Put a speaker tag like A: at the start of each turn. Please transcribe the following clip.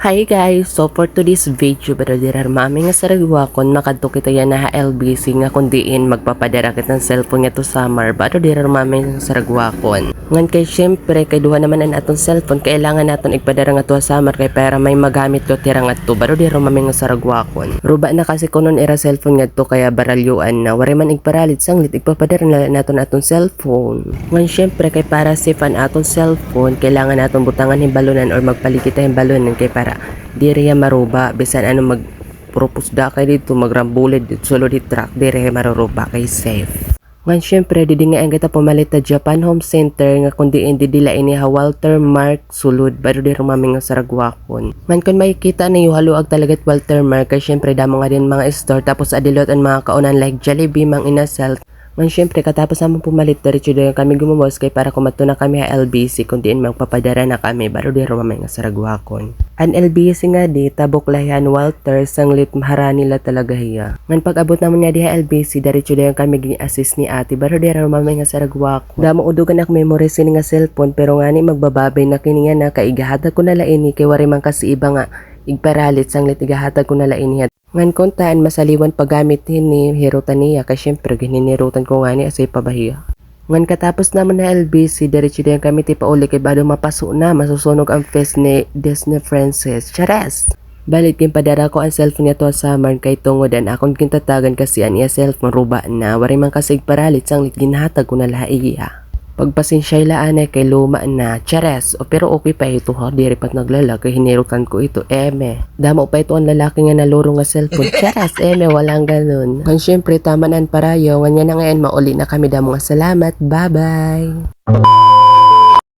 A: Hi guys! So for today's video, brother, mami nga sa ragwa kon makadto kita yan na LBC nga kundiin magpapadara kitang cellphone nga to summer. Bado dirar mami nga sa ragwa kon. Ngan kay syempre kay duha naman an atong cellphone kailangan naton igpadara nga to summer kay para may magamit ko tira nga to. Bado dirar mami nga sa ragwa kon. Ruba na kasi kunon era cellphone nga to kaya baralyuan na wari man igparalit sanglit igpapadara na naton atong cellphone. Ngan syempre kay para safe an atong cellphone kailangan naton butangan himbalunan or magpalikita himbalunan kay para diri maruba bisan ano mag-propose da kay dito magrambulid dito solo di track diri maruruba kay safe. Ngan syempre didi nga ang kita pumalit ta Japan Home Center nga kundi didila ini ha Walter Mark sulod baro di rumaming nga saragwakon. Ngan kun makikita na haluag talaga Walter Mark kay syempre damo nga din mga store tapos adilot ang mga kaunan like Jollibee mang inasal. Man syempre katapos naman pumalit diretso dayon kami gumabos kay para kumato na kami ha LBC kundi magpapadara na kami baro di rumaming nga saragwakon. An LBC nga di tabok layan Walter sanglit mahara nila talaga hiya. Ngan pag-abot namon nga di ha LBC diretso dayon kami gi-assist ni ate baro di rumaming nga saragwakon. Damo udugan ak memory sini nga cellphone pero ngani magbababay na kini nga na kaigahatag ko na laini kay wari man kasi iba nga igparalit sanglit igahatag ko na laini. Ngan kontaan masaliwan paggamit ni hirutan niya kay syempre gininirutan ko nga ni asay pabahiya. Ngan katapos naman na LBC diretso din kami ti pauli kay bado mapaso na masusunog ang fest ni Disney Princess. Chares! Balit kin padara ko ang cellphone niya to summer kay tungodan akong kintatagan kasi an iya cellphone ruba na wari man kasi paralit sanglit ginhatag ko na lahiya. Pagpasensyay laan kay luma na chares o pero okay pa ito ha diri pat naglala kay hinirutan ko ito damo pa ito ang lalaki nga naluro nga cellphone chares walang ganun kan syempre tama nan parayo nga na ngayon mauli na kami damo nga salamat bye bye.